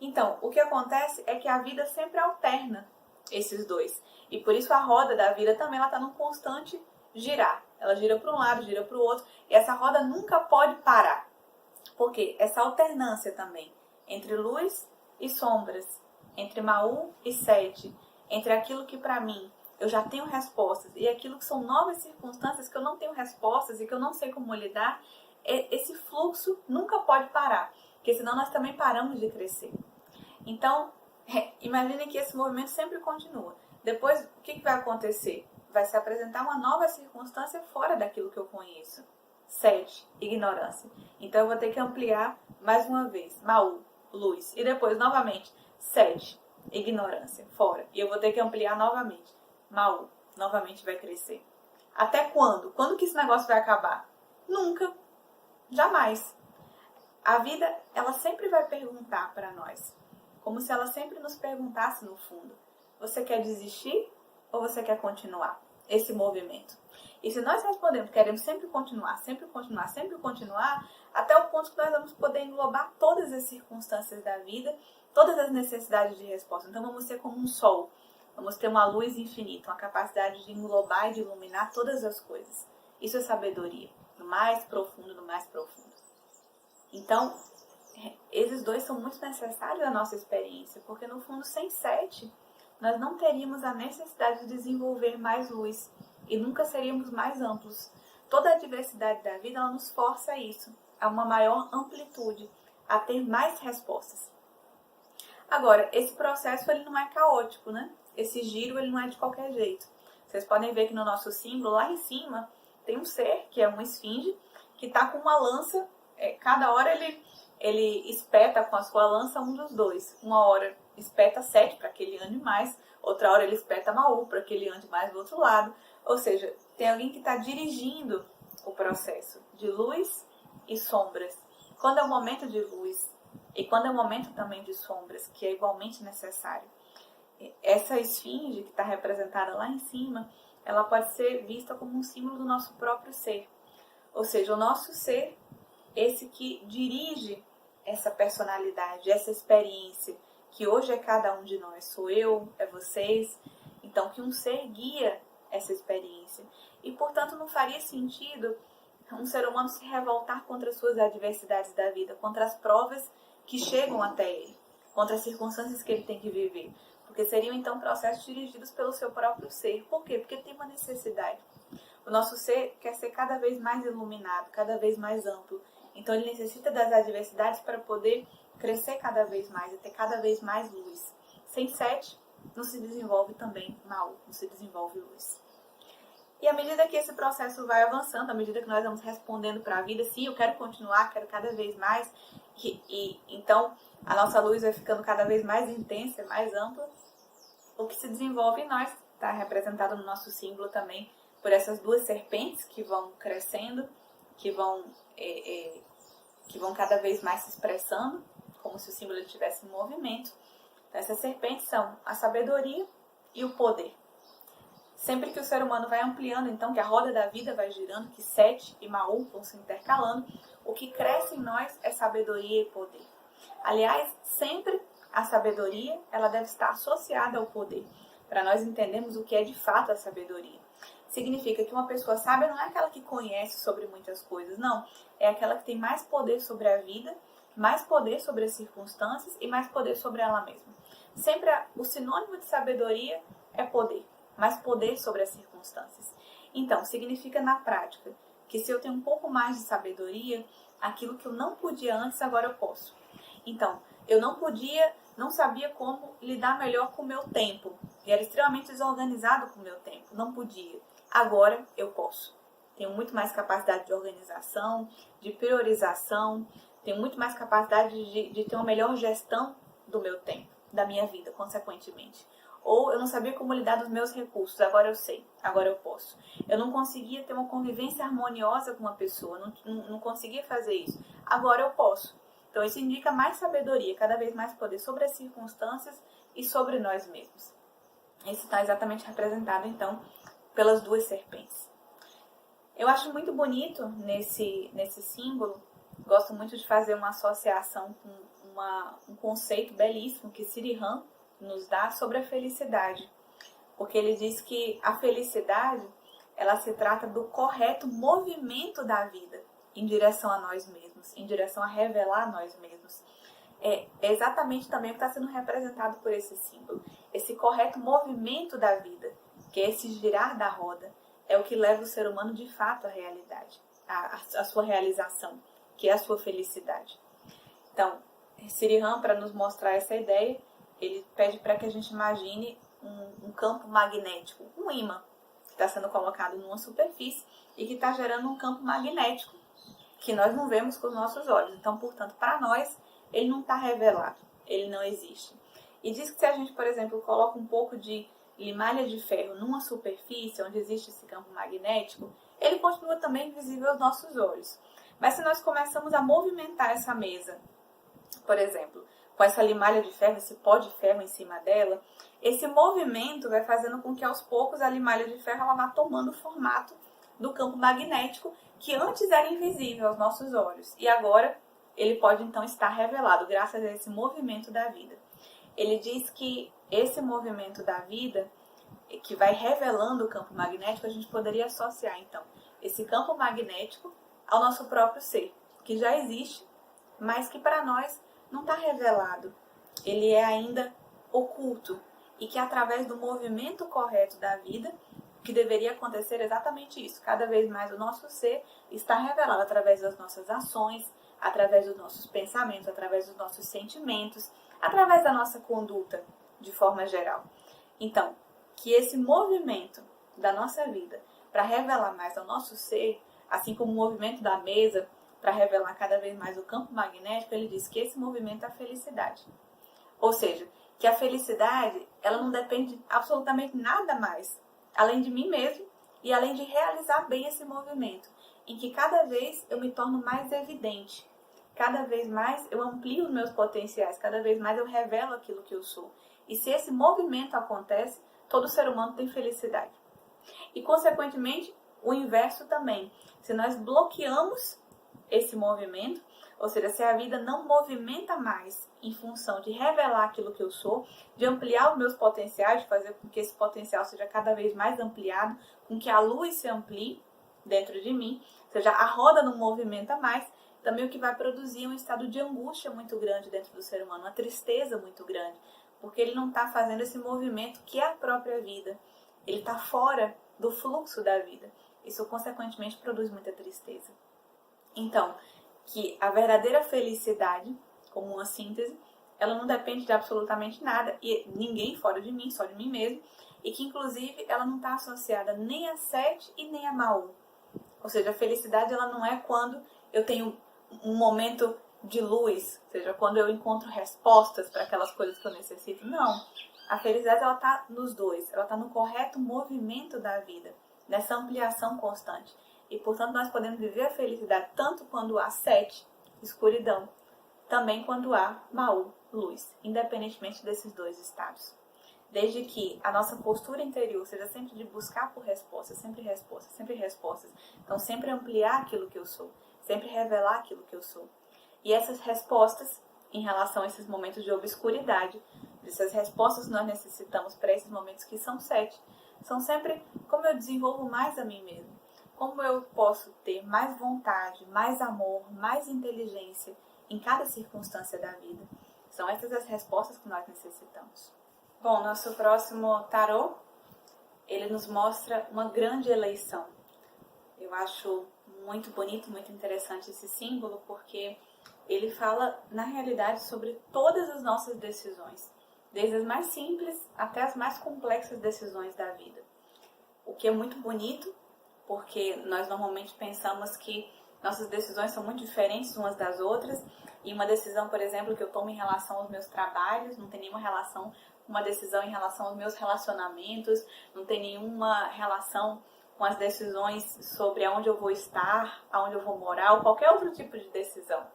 Então, o que acontece é que a vida sempre alterna esses dois. E por isso a roda da vida também está num constante girar. Ela gira para um lado, gira para o outro e essa roda nunca pode parar. Porque essa alternância também entre luz e sombras, entre Maú e Sete, entre aquilo que para mim eu já tenho respostas e aquilo que são novas circunstâncias que eu não tenho respostas e que eu não sei como lidar, esse fluxo nunca pode parar, porque senão nós também paramos de crescer. Então, imagine que esse movimento sempre continua. Depois, o que vai acontecer? Vai se apresentar uma nova circunstância fora daquilo que eu conheço. Sete, ignorância. Então, eu vou ter que ampliar mais uma vez. Maú, luz. E depois, novamente, Sete, Ignorância, fora. E eu vou ter que ampliar novamente. Mal, novamente vai crescer. Até quando? Quando que esse negócio vai acabar? Nunca. Jamais. A vida, ela sempre vai perguntar para nós. Como se ela sempre nos perguntasse no fundo. Você quer desistir ou você quer continuar esse movimento? E se nós respondemos, queremos sempre continuar, sempre continuar, sempre continuar, até o ponto que nós vamos poder englobar todas as circunstâncias da vida, todas as necessidades de resposta. Então vamos ser como um sol, vamos ter uma luz infinita, uma capacidade de englobar e de iluminar todas as coisas. Isso é sabedoria, do mais profundo, do mais profundo. Então, esses dois são muito necessários à nossa experiência, porque no fundo, sem sete, nós não teríamos a necessidade de desenvolver mais luz e nunca seríamos mais amplos. Toda a diversidade da vida, ela nos força a isso, a uma maior amplitude, a ter mais respostas. Agora, esse processo ele não é caótico, né? Esse giro ele não é de qualquer jeito. Vocês podem ver que no nosso símbolo, lá em cima, tem um ser, que é uma esfinge, que está com uma lança. Cada hora ele espeta com a sua lança um dos dois. Uma hora espeta Sete para que ele ande mais, outra hora ele espeta Maú para que ele ande mais do outro lado. Ou seja, tem alguém que está dirigindo o processo de luz e sombras. Quando é o momento de luz e quando é o momento também de sombras, que é igualmente necessário. Essa esfinge que está representada lá em cima, ela pode ser vista como um símbolo do nosso próprio ser. Ou seja, o nosso ser, esse que dirige essa personalidade, essa experiência, que hoje é cada um de nós, sou eu, é vocês. Então, que um ser guia essa experiência. E, portanto, não faria sentido um ser humano se revoltar contra as suas adversidades da vida, contra as provas que chegam até ele, contra as circunstâncias que ele tem que viver. Porque seriam, então, processos dirigidos pelo seu próprio ser. Por quê? Porque tem uma necessidade. O nosso ser quer ser cada vez mais iluminado, cada vez mais amplo. Então, ele necessita das adversidades para poder crescer cada vez mais e ter cada vez mais luz. Sem sete, não se desenvolve também mal, não se desenvolve luz. E à medida que esse processo vai avançando, à medida que nós vamos respondendo para a vida, sim, eu quero continuar, quero cada vez mais, então a nossa luz vai ficando cada vez mais intensa, mais ampla, o que se desenvolve em nós, está representado no nosso símbolo também, por essas duas serpentes que vão crescendo, que vão cada vez mais se expressando, como se o símbolo estivesse em movimento. Então, essas serpentes são a sabedoria e o poder. Sempre que o ser humano vai ampliando, então, que a roda da vida vai girando, que Sete e Maú vão se intercalando, o que cresce em nós é sabedoria e poder. Aliás, sempre a sabedoria ela deve estar associada ao poder, para nós entendermos o que é de fato a sabedoria. Significa que uma pessoa sábia não é aquela que conhece sobre muitas coisas, não. É aquela que tem mais poder sobre a vida, mais poder sobre as circunstâncias e mais poder sobre ela mesma. Sempre o sinônimo de sabedoria é poder, mais poder sobre as circunstâncias. Então, significa na prática que se eu tenho um pouco mais de sabedoria, aquilo que eu não podia antes, agora eu posso. Então, eu não sabia como lidar melhor com o meu tempo. E era extremamente desorganizado com o meu tempo, não podia. Agora eu posso. Tenho muito mais capacidade de organização, de priorização, tenho muito mais capacidade de ter uma melhor gestão do meu tempo, da minha vida, consequentemente. Ou eu não sabia como lidar dos meus recursos, agora eu sei, agora eu posso. Eu não conseguia ter uma convivência harmoniosa com uma pessoa, não conseguia fazer isso, agora eu posso. Então isso indica mais sabedoria, cada vez mais poder sobre as circunstâncias e sobre nós mesmos. Isso está exatamente representado, então, pelas duas serpentes. Eu acho muito bonito nesse símbolo, gosto muito de fazer uma associação com um conceito belíssimo que Sri Ram nos dá sobre a felicidade. Porque ele diz que a felicidade, ela se trata do correto movimento da vida em direção a nós mesmos, em direção a revelar nós mesmos. É exatamente também o que está sendo representado por esse símbolo. Esse correto movimento da vida, que é esse girar da roda, é o que leva o ser humano de fato à realidade, à sua realização, que é a sua felicidade. Então, Sri Ram, para nos mostrar essa ideia, ele pede para que a gente imagine um campo magnético, um ímã, que está sendo colocado numa superfície e que está gerando um campo magnético que nós não vemos com os nossos olhos. Então, portanto, para nós, ele não está revelado, ele não existe. E diz que se a gente, por exemplo, coloca um pouco de limalha de ferro numa superfície onde existe esse campo magnético, ele continua também visível aos nossos olhos. Mas se nós começamos a movimentar essa mesa, por exemplo, com essa limalha de ferro, esse pó de ferro em cima dela, esse movimento vai fazendo com que aos poucos a limalha de ferro ela vá tomando o formato do campo magnético que antes era invisível aos nossos olhos. E agora ele pode então estar revelado graças a esse movimento da vida. Ele diz que esse movimento da vida, que vai revelando o campo magnético, a gente poderia associar então esse campo magnético ao nosso próprio ser, que já existe, mas que para nós não está revelado. Ele é ainda oculto e que através do movimento correto da vida, que deveria acontecer exatamente isso. Cada vez mais o nosso ser está revelado através das nossas ações, através dos nossos pensamentos, através dos nossos sentimentos, através da nossa conduta, de forma geral. Então, que esse movimento da nossa vida para revelar mais ao nosso ser, assim como o movimento da mesa para revelar cada vez mais o campo magnético, ele diz que esse movimento é a felicidade. Ou seja, que a felicidade, ela não depende de absolutamente nada mais, além de mim mesmo e além de realizar bem esse movimento, em que cada vez eu me torno mais evidente, cada vez mais eu amplio os meus potenciais, cada vez mais eu revelo aquilo que eu sou. E se esse movimento acontece, todo ser humano tem felicidade. E, consequentemente, o inverso também. Se nós bloqueamos esse movimento, ou seja, se a vida não movimenta mais em função de revelar aquilo que eu sou, de ampliar os meus potenciais, de fazer com que esse potencial seja cada vez mais ampliado, com que a luz se amplie dentro de mim, ou seja, a roda não movimenta mais, também o que vai produzir um estado de angústia muito grande dentro do ser humano, uma tristeza muito grande, porque ele não está fazendo esse movimento que é a própria vida. Ele está fora do fluxo da vida. Isso, consequentemente, produz muita tristeza. Então, que a verdadeira felicidade, como uma síntese, ela não depende de absolutamente nada, e ninguém fora de mim, só de mim mesmo, e que, inclusive, ela não está associada nem a Sete e nem a Maú. Ou seja, a felicidade ela não é quando eu tenho um momento de luz, ou seja, quando eu encontro respostas para aquelas coisas que eu necessito. Não. A felicidade ela está nos dois, ela está no correto movimento da vida, nessa ampliação constante. E, portanto, nós podemos viver a felicidade tanto quando há Sete, escuridão, também quando há Maú, luz, independentemente desses dois estados. Desde que a nossa postura interior seja sempre de buscar por respostas, sempre respostas, sempre respostas. Então, sempre ampliar aquilo que eu sou, sempre revelar aquilo que eu sou. E essas respostas, em relação a esses momentos de obscuridade, essas respostas que nós necessitamos para esses momentos que são Sete, são sempre como eu desenvolvo mais a mim mesmo, como eu posso ter mais vontade, mais amor, mais inteligência em cada circunstância da vida. São essas as respostas que nós necessitamos. Bom, nosso próximo tarô, ele nos mostra uma grande eleição. Eu acho muito bonito, muito interessante esse símbolo, porque ele fala, na realidade, sobre todas as nossas decisões, desde as mais simples até as mais complexas decisões da vida. O que é muito bonito, porque nós normalmente pensamos que nossas decisões são muito diferentes umas das outras, e uma decisão, por exemplo, que eu tomo em relação aos meus trabalhos, não tem nenhuma relação com uma decisão em relação aos meus relacionamentos, não tem nenhuma relação com as decisões sobre aonde eu vou estar, aonde eu vou morar, ou qualquer outro tipo de decisão.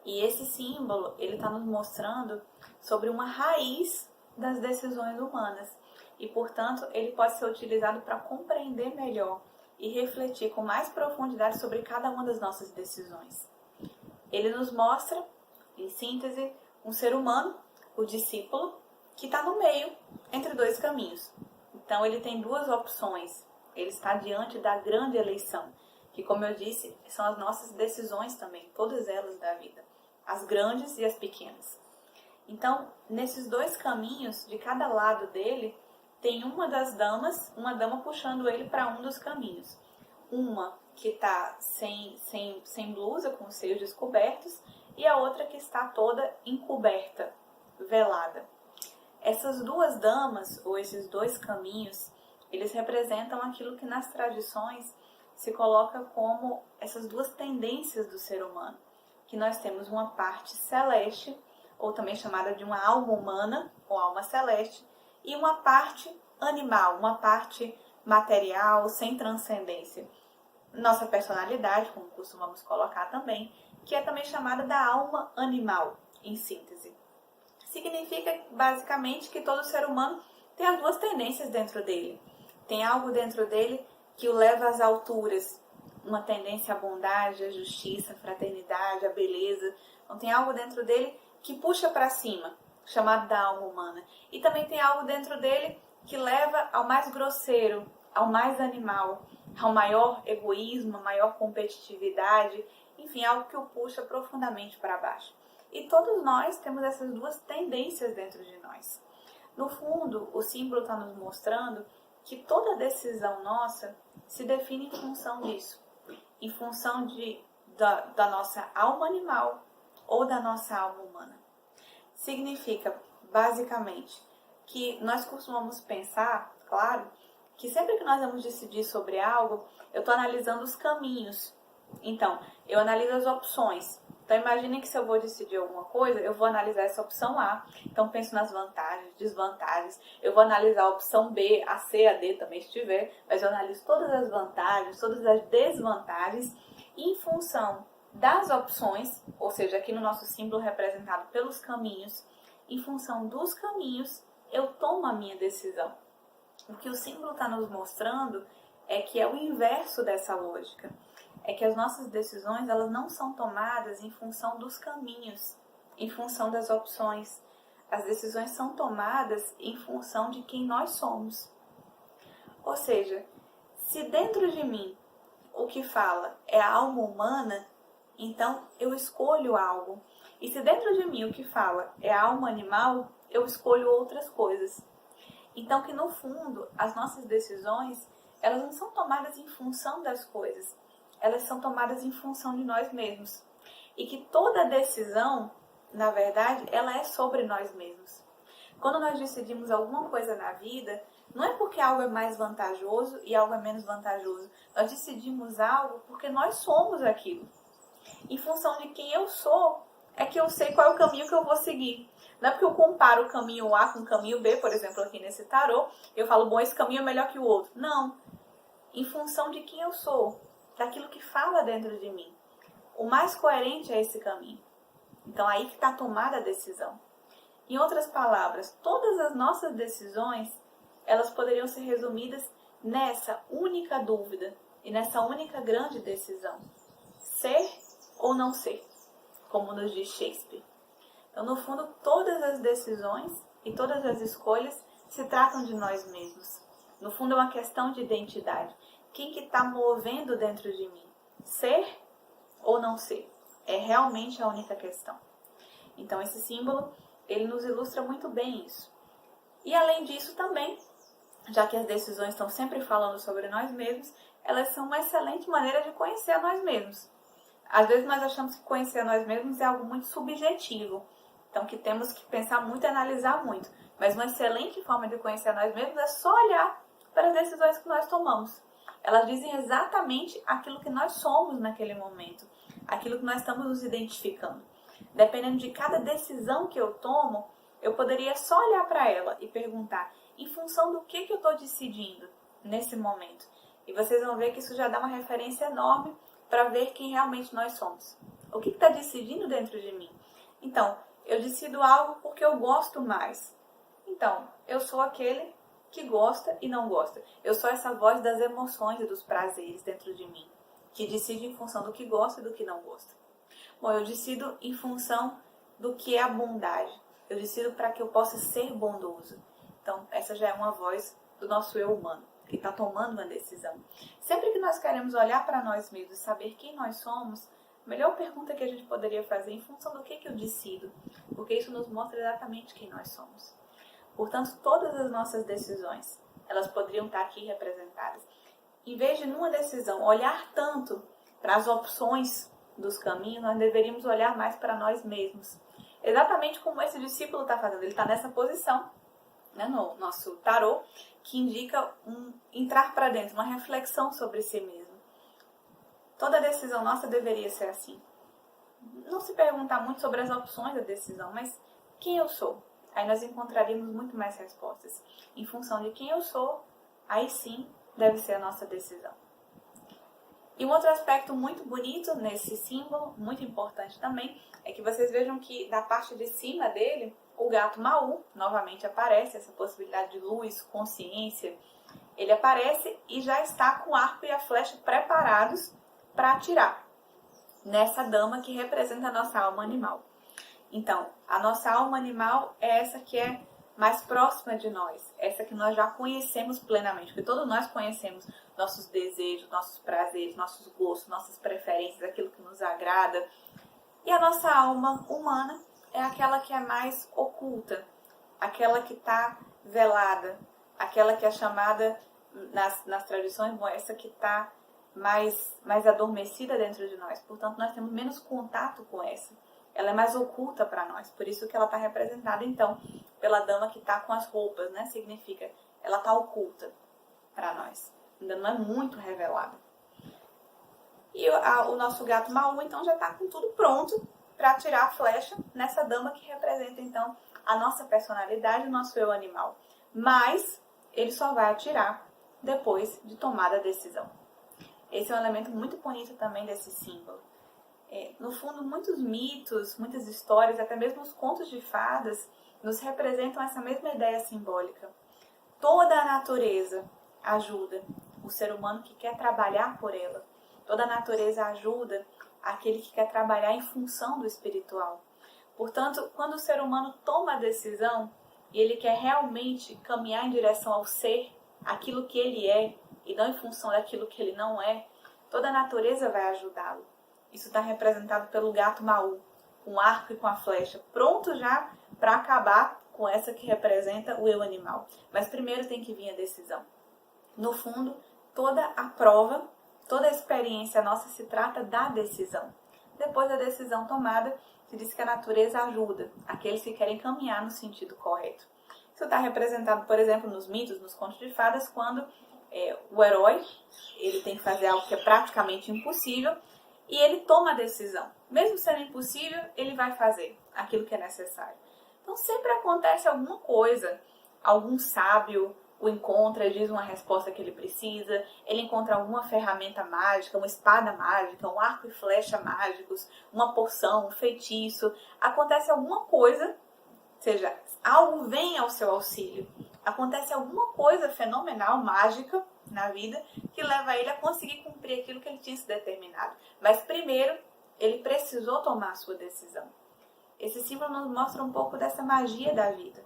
E esse símbolo, ele está nos mostrando sobre uma raiz das decisões humanas. E, portanto, ele pode ser utilizado para compreender melhor e refletir com mais profundidade sobre cada uma das nossas decisões. Ele nos mostra, em síntese, um ser humano, o discípulo, que está no meio entre dois caminhos. Então, ele tem duas opções. Ele está diante da grande eleição, que, como eu disse, são as nossas decisões também, todas elas da vida, as grandes e as pequenas. Então, nesses dois caminhos, de cada lado dele, tem uma das damas, uma dama puxando ele para um dos caminhos. Uma que está sem blusa, com os seios descobertos, e a outra que está toda encoberta, velada. Essas duas damas, ou esses dois caminhos, eles representam aquilo que nas tradições se coloca como essas duas tendências do ser humano. Que nós temos uma parte celeste, ou também chamada de uma alma humana, ou alma celeste, e uma parte animal, uma parte material, sem transcendência. Nossa personalidade, como costumamos colocar também, que é também chamada da alma animal, em síntese. Significa basicamente que todo ser humano tem as duas tendências dentro dele. Tem algo dentro dele que o leva às alturas, uma tendência à bondade, à justiça, à fraternidade, à beleza. Então tem algo dentro dele que puxa para cima, chamado da alma humana. E também tem algo dentro dele que leva ao mais grosseiro, ao mais animal, ao maior egoísmo, à maior competitividade, enfim, algo que o puxa profundamente para baixo. E todos nós temos essas duas tendências dentro de nós. No fundo, o símbolo está nos mostrando que toda decisão nossa se define em função disso, em função da nossa alma animal ou da nossa alma humana. Significa, basicamente, que nós costumamos pensar, claro, que sempre que nós vamos decidir sobre algo, eu estou analisando os caminhos. Então, eu analiso as opções. Então, imaginem que se eu vou decidir alguma coisa, eu vou analisar essa opção A. Então, penso nas vantagens, desvantagens. Eu vou analisar a opção B, a C, a D também se tiver. Mas eu analiso todas as vantagens, todas as desvantagens. E em função das opções, ou seja, aqui no nosso símbolo representado pelos caminhos, em função dos caminhos, eu tomo a minha decisão. O que o símbolo está nos mostrando é que é o inverso dessa lógica. É que as nossas decisões, elas não são tomadas em função dos caminhos, em função das opções. As decisões são tomadas em função de quem nós somos. Ou seja, se dentro de mim o que fala é a alma humana, então eu escolho algo. E se dentro de mim o que fala é a alma animal, eu escolho outras coisas. Então que no fundo as nossas decisões, elas não são tomadas em função das coisas. Elas são tomadas em função de nós mesmos. E que toda decisão, na verdade, ela é sobre nós mesmos. Quando nós decidimos alguma coisa na vida, não é porque algo é mais vantajoso e algo é menos vantajoso. Nós decidimos algo porque nós somos aquilo. Em função de quem eu sou, é que eu sei qual é o caminho que eu vou seguir. Não é porque eu comparo o caminho A com o caminho B, por exemplo, aqui nesse tarô, eu falo, bom, esse caminho é melhor que o outro. Não. Em função de quem eu sou, daquilo que fala dentro de mim. O mais coerente é esse caminho. Então, aí que está tomada a decisão. Em outras palavras, todas as nossas decisões, elas poderiam ser resumidas nessa única dúvida e nessa única grande decisão. Ser ou não ser, como nos diz Shakespeare. Então, no fundo, todas as decisões e todas as escolhas se tratam de nós mesmos. No fundo, é uma questão de identidade. Quem que está movendo dentro de mim? Ser ou não ser? É realmente a única questão. Então, esse símbolo, ele nos ilustra muito bem isso. E além disso também, já que as decisões estão sempre falando sobre nós mesmos, elas são uma excelente maneira de conhecer a nós mesmos. Às vezes nós achamos que conhecer a nós mesmos é algo muito subjetivo. Então, que temos que pensar muito e analisar muito. Mas uma excelente forma de conhecer a nós mesmos é só olhar para as decisões que nós tomamos. Elas dizem exatamente aquilo que nós somos naquele momento, aquilo que nós estamos nos identificando. Dependendo de cada decisão que eu tomo, eu poderia só olhar para ela e perguntar, em função do que eu estou decidindo nesse momento? E vocês vão ver que isso já dá uma referência enorme para ver quem realmente nós somos. O que está decidindo dentro de mim? Então, eu decido algo porque eu gosto mais. Então, eu sou aquele que gosta e não gosta. Eu sou essa voz das emoções e dos prazeres dentro de mim, que decide em função do que gosta e do que não gosta. Bom, eu decido em função do que é a bondade. Eu decido para que eu possa ser bondoso. Então, essa já é uma voz do nosso eu humano, que está tomando uma decisão. Sempre que nós queremos olhar para nós mesmos e saber quem nós somos, a melhor pergunta que a gente poderia fazer é em função do que eu decido, porque isso nos mostra exatamente quem nós somos. Portanto, todas as nossas decisões, elas poderiam estar aqui representadas. Em vez de, numa decisão, olhar tanto para as opções dos caminhos, nós deveríamos olhar mais para nós mesmos. Exatamente como esse discípulo está fazendo. Ele está nessa posição, né, no nosso tarô, que indica entrar para dentro, uma reflexão sobre si mesmo. Toda decisão nossa deveria ser assim. Não se perguntar muito sobre as opções da decisão, mas quem eu sou? aí nós encontraríamos muito mais respostas. Em função de quem eu sou, aí sim deve ser a nossa decisão. E um outro aspecto muito bonito nesse símbolo, muito importante também, é que vocês vejam que da parte de cima dele, o gato Maú novamente aparece, essa possibilidade de luz, consciência. Ele aparece e já está com o arco e a flecha preparados para atirar nessa dama que representa a nossa alma animal. Então, a nossa alma animal é essa que é mais próxima de nós, essa que nós já conhecemos plenamente, porque todos nós conhecemos nossos desejos, nossos prazeres, nossos gostos, nossas preferências, aquilo que nos agrada. E a nossa alma humana é aquela que é mais oculta, aquela que está velada, aquela que é chamada, nas tradições, essa que está mais adormecida dentro de nós. Portanto, nós temos menos contato com essa. Ela é mais oculta para nós. Por isso que ela está representada, então, pela dama que está com as roupas, né? Significa, ela está oculta para nós. Ainda não é muito revelada. E o nosso gato Maú, então, já está com tudo pronto para atirar a flecha nessa dama que representa, então, a nossa personalidade, o nosso eu animal. Mas ele só vai atirar depois de tomada a decisão. Esse é um elemento muito bonito também desse símbolo. No fundo, muitos mitos, muitas histórias, até mesmo os contos de fadas, nos representam essa mesma ideia simbólica. Toda a natureza ajuda o ser humano que quer trabalhar por ela. Toda a natureza ajuda aquele que quer trabalhar em função do espiritual. Portanto, quando o ser humano toma a decisão e ele quer realmente caminhar em direção ao ser, aquilo que ele é, e não em função daquilo que ele não é, toda a natureza vai ajudá-lo. Isso está representado pelo gato Maú, com o arco e com a flecha, pronto já para acabar com essa que representa o eu animal. Mas primeiro tem que vir a decisão. No fundo, toda a prova, toda a experiência nossa se trata da decisão. Depois da decisão tomada, se diz que a natureza ajuda aqueles que querem caminhar no sentido correto. Isso está representado, por exemplo, nos mitos, nos contos de fadas, quando o herói ele tem que fazer algo que é praticamente impossível e ele toma a decisão. Mesmo sendo impossível, ele vai fazer aquilo que é necessário. Então sempre acontece alguma coisa, algum sábio o encontra, diz uma resposta que ele precisa, ele encontra alguma ferramenta mágica, uma espada mágica, um arco e flecha mágicos, uma poção, um feitiço. Acontece alguma coisa, ou seja, algo vem ao seu auxílio. Acontece alguma coisa fenomenal, mágica na vida, que leva ele a conseguir cumprir aquilo que ele tinha se determinado. Mas primeiro, ele precisou tomar a sua decisão. Esse símbolo nos mostra um pouco dessa magia da vida.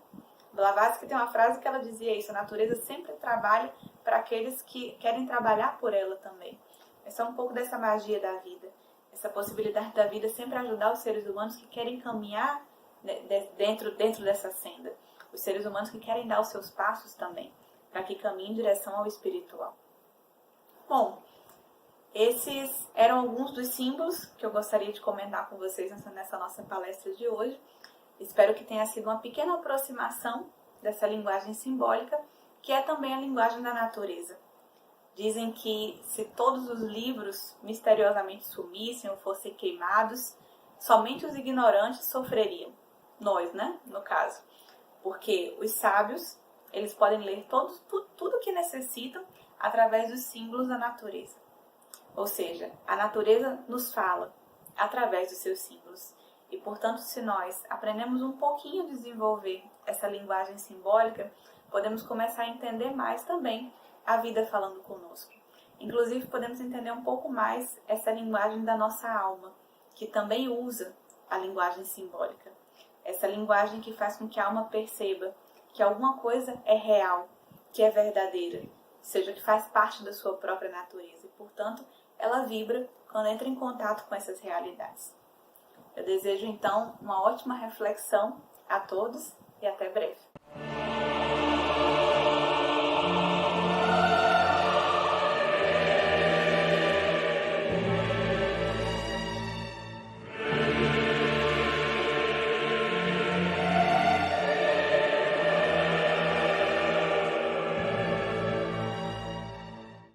Blavatsky tem uma frase que ela dizia isso: a natureza sempre trabalha para aqueles que querem trabalhar por ela também. Essa é um pouco dessa magia da vida. Essa possibilidade da vida sempre ajudar os seres humanos que querem caminhar dentro dessa senda. Os seres humanos que querem dar os seus passos também, para que caminhem em direção ao espiritual. Bom, esses eram alguns dos símbolos que eu gostaria de comentar com vocês nessa nossa palestra de hoje. Espero que tenha sido uma pequena aproximação dessa linguagem simbólica, que é também a linguagem da natureza. Dizem que se todos os livros misteriosamente sumissem ou fossem queimados, somente os ignorantes sofreriam. Nós, né? No caso. Porque os sábios, eles podem ler tudo o que necessitam através dos símbolos da natureza. Ou seja, a natureza nos fala através dos seus símbolos. E, portanto, se nós aprendemos um pouquinho a desenvolver essa linguagem simbólica, podemos começar a entender mais também a vida falando conosco. Inclusive, podemos entender um pouco mais essa linguagem da nossa alma, que também usa a linguagem simbólica. Essa linguagem que faz com que a alma perceba que alguma coisa é real, que é verdadeira, ou seja, que faz parte da sua própria natureza. E, portanto, ela vibra quando entra em contato com essas realidades. Eu desejo, então, uma ótima reflexão a todos e até breve.